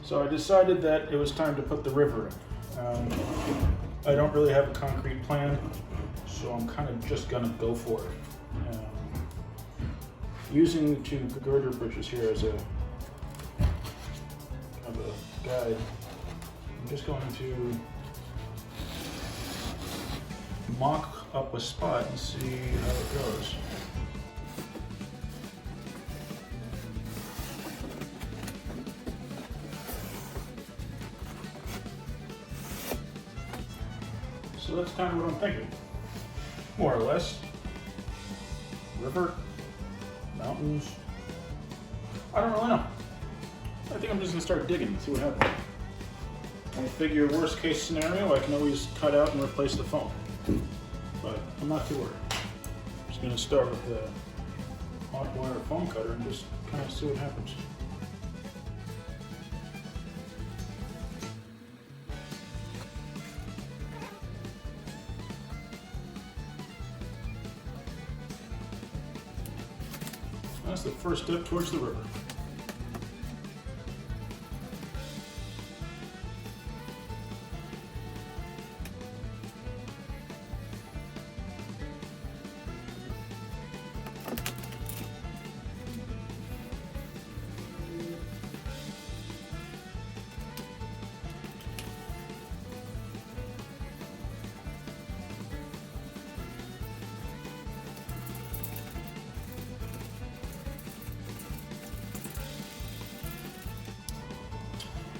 So I decided that it was time to put the river in. I don't really have a concrete plan, so I'm kind of just gonna go for it. Using the two girder bridges here as a kind of a guide, I'm just going to mock up a spot and see how it goes. So that's kind of what I'm thinking, more or less. River, mountains, I don't really know. I think I'm just gonna start digging and see what happens. I figure worst case scenario, I can always cut out and replace the foam. But I'm not too worried. I'm just gonna start with the hot wire foam cutter and just kind of see what happens. That's the first step towards the river.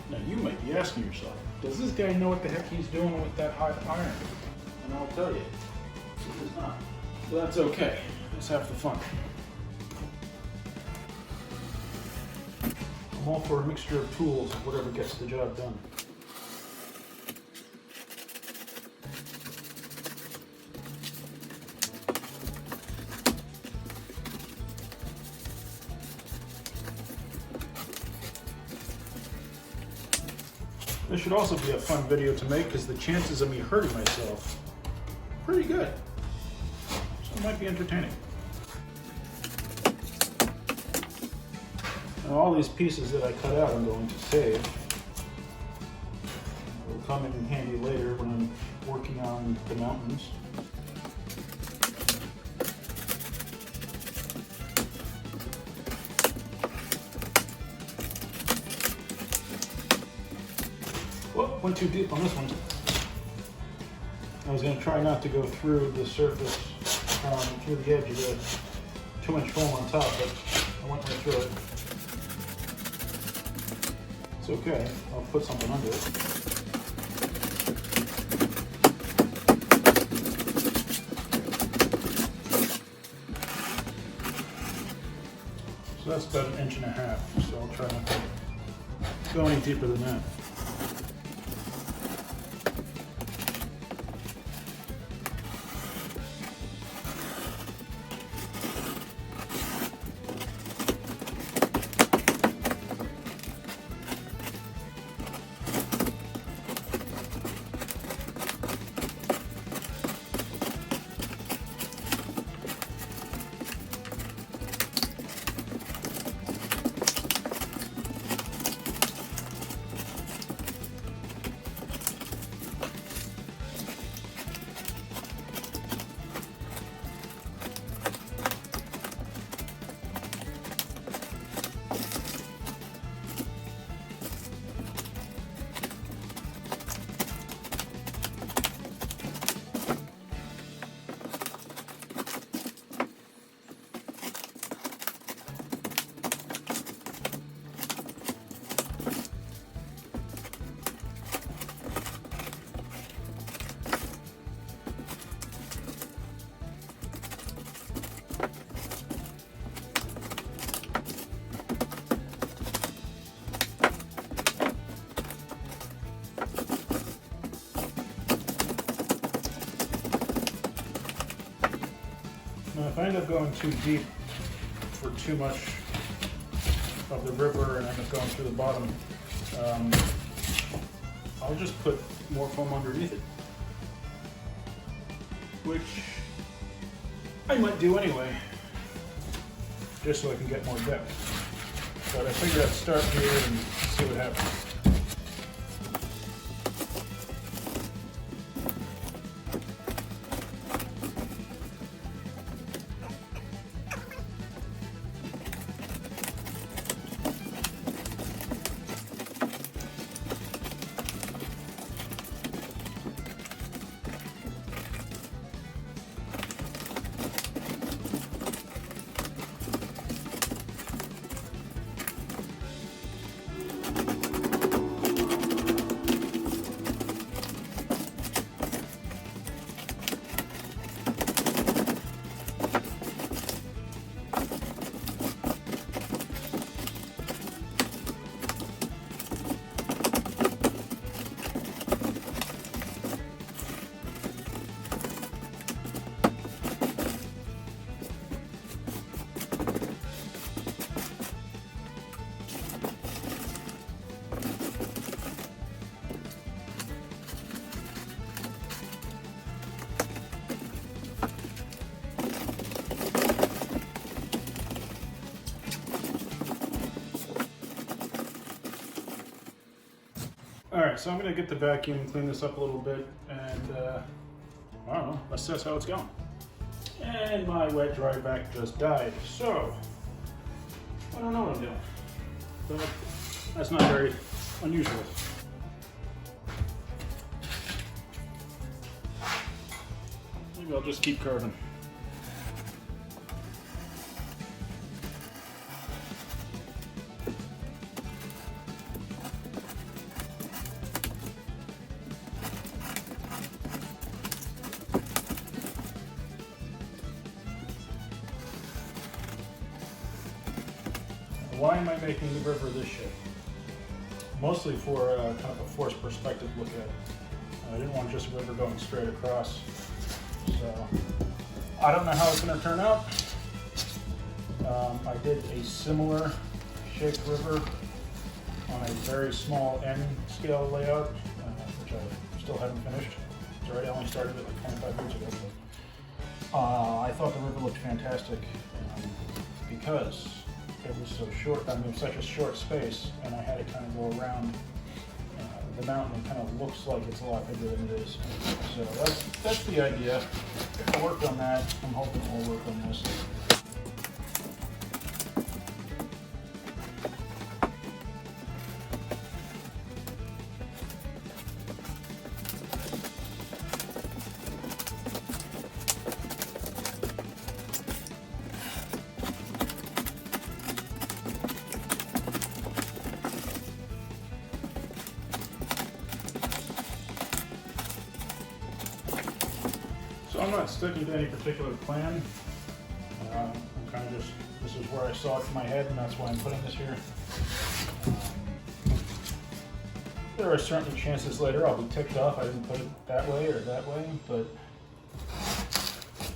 Now you might be asking yourself, does this guy know what the heck he's doing with that hot iron? And I'll tell you, he does not. But that's okay, that's half the fun. I'm all for a mixture of tools and whatever gets the job done. This should also be a fun video to make because the chances of me hurting myself are pretty good. So it might be entertaining. Now all these pieces that I cut out I'm going to save. Will come in handy later when I'm working on the mountains. Whoa, went too deep on this one. I was going to try not to go through the surface, through the edge of the 2-inch foam on top, but I went right through it. It's okay, I'll put something under it. So that's about 1.5 inches, so I'll try not to go any deeper than that. Now if I end up going too deep for too much of the river and end up going through the bottom, I'll just put more foam underneath it, which I might do anyway, just so I can get more depth. But I figured I'd start here and see what happens. Alright, so I'm going to get the vacuum, clean this up a little bit, and I don't know, assess how it's going. And my wet dry vac just died, so I don't know what I'm doing. But that's not very unusual. Maybe I'll just keep curving. Why am I making the river this shape? Mostly for kind of a forced perspective look at it. I didn't want just a river going straight across. So I don't know how it's going to turn out. I did a similar shaped river on a very small N scale layout, which I still haven't finished. It's already, I only started it like 25 years ago. But, I thought the river looked fantastic because it was so short. I mean, such a short space, and I had to kind of go around the mountain. It kind of looks like it's a lot bigger than it is. So that's the idea. I worked on that. I'm hoping we'll work on this. So I'm not sticking to any particular plan. I'm kind of just, this is where I saw it in my head, and that's why I'm putting this here. There are certainly chances later I'll be ticked off I didn't put it that way or that way, but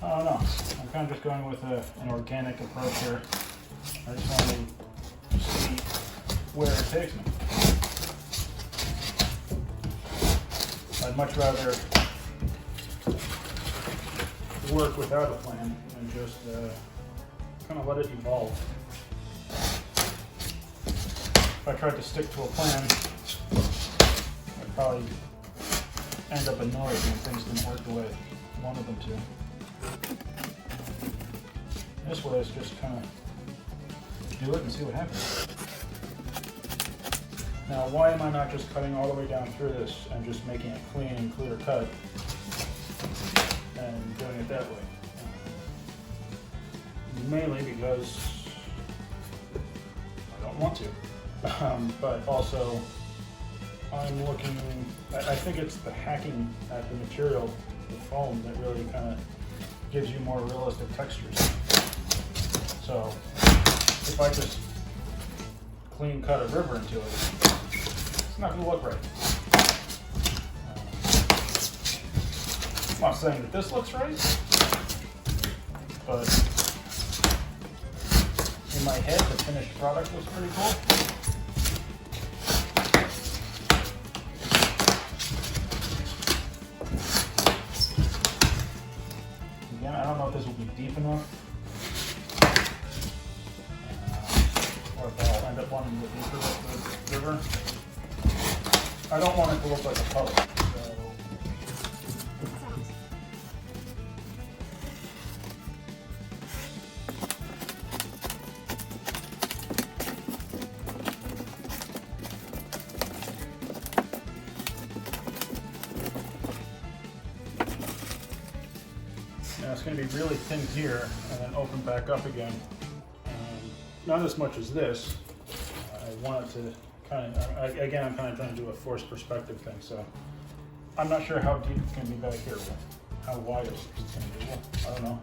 I don't know. I'm kind of just going with an organic approach here. I just want to see where it takes me. I'd much rather work without a plan and just kind of let it evolve. If I tried to stick to a plan, I'd probably end up annoyed when things didn't work the way I wanted them to. This way is just kind of do it and see what happens. Now, why am I not just cutting all the way down through this and just making it clean and clear cut and doing it that way? Mainly because I don't want to, but also I'm looking, I think it's the hacking at the material, the foam, that really kind of gives you more realistic textures. So if I just clean cut a river into it, it's not going to look right. I'm not saying that this looks right, but in my head, the finished product looks pretty cool. Again, I don't know if this will be deep enough, or if I'll end up for the river. I don't want it to look like a puddle. So. Now it's going to be really thin here and then open back up again. Not as much as this. I want it to kind of, again, I'm kind of trying to do a forced perspective thing, so I'm not sure how deep it's going to be back here, how wide it's going to be. Well, I don't know.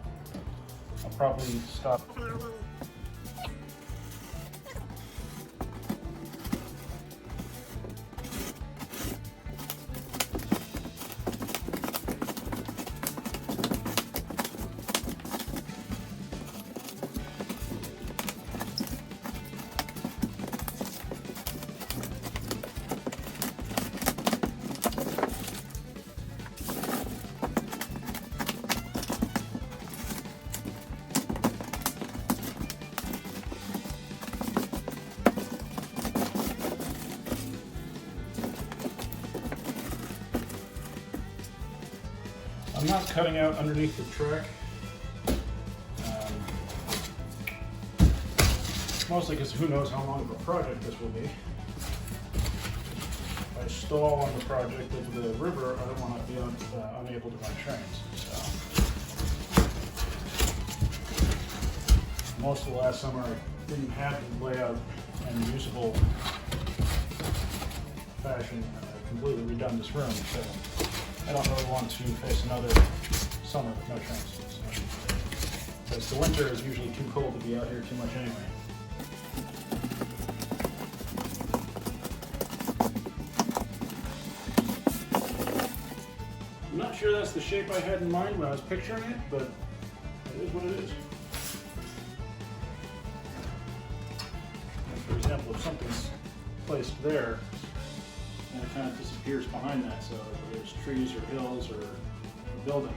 I'll probably stop. I'm not cutting out underneath the track, mostly because who knows how long of a project this will be. If I stall on the project into the river, I don't want to be unable to run trains. So. Most of the last summer I didn't have the layout in usable fashion. I completely redone this room, so I don't really want to face another summer with no trains. So. Because the winter is usually too cold to be out here too much anyway. I'm not sure that's the shape I had in mind when I was picturing it, but it is what it is. For example, if something's placed there, and it kind of disappears behind that, so there's trees or hills or a building.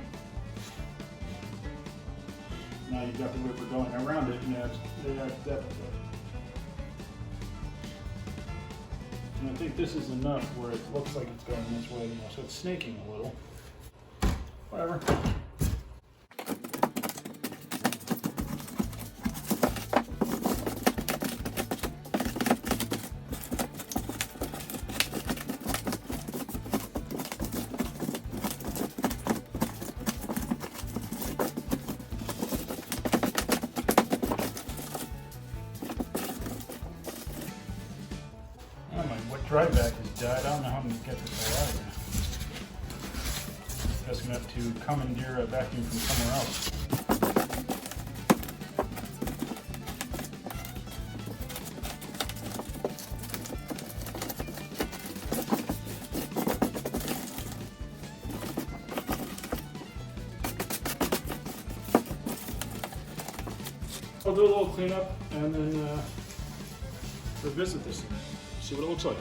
Now you've got the river going around it, and that's depth. And I think this is enough where it looks like it's going this way, so it's snaking a little. Whatever. Dry back has died. I don't know how I'm going to get this all out of here. I'm just going to have to commandeer a vacuum from somewhere else. I'll do a little cleanup and then revisit this and see what it looks like.